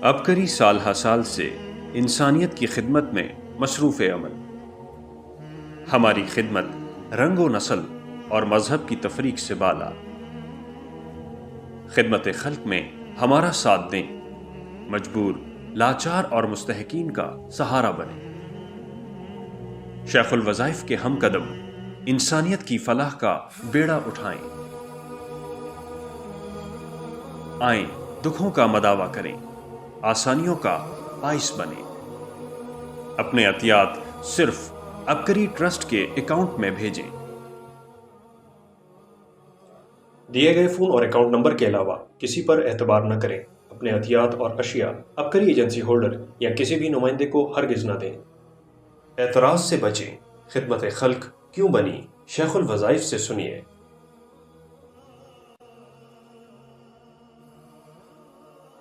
عبقری سال ہر سال سے انسانیت کی خدمت میں مصروف عمل. ہماری خدمت رنگ و نسل اور مذہب کی تفریق سے بالا. خدمت خلق میں ہمارا ساتھ دیں، مجبور، لاچار اور مستحقین کا سہارا بنیں. شیخ الوظائف کے ہم قدم انسانیت کی فلاح کا بیڑا اٹھائیں. آئیں دکھوں کا مداوع کریں، آسانیوں کا باعث بنیں. اپنے عطیات صرف عبقری ٹرسٹ کے اکاؤنٹ میں بھیجیں. دیے گئے فون اور اکاؤنٹ نمبر کے علاوہ کسی پر اعتبار نہ کریں. اپنے عطیات اور اشیاء عبقری ایجنسی ہولڈر یا کسی بھی نمائندے کو ہرگز نہ دیں. اعتراض سے بچیں. خدمت خلق کیوں بنی؟ شیخ الوظائف سے سنیے.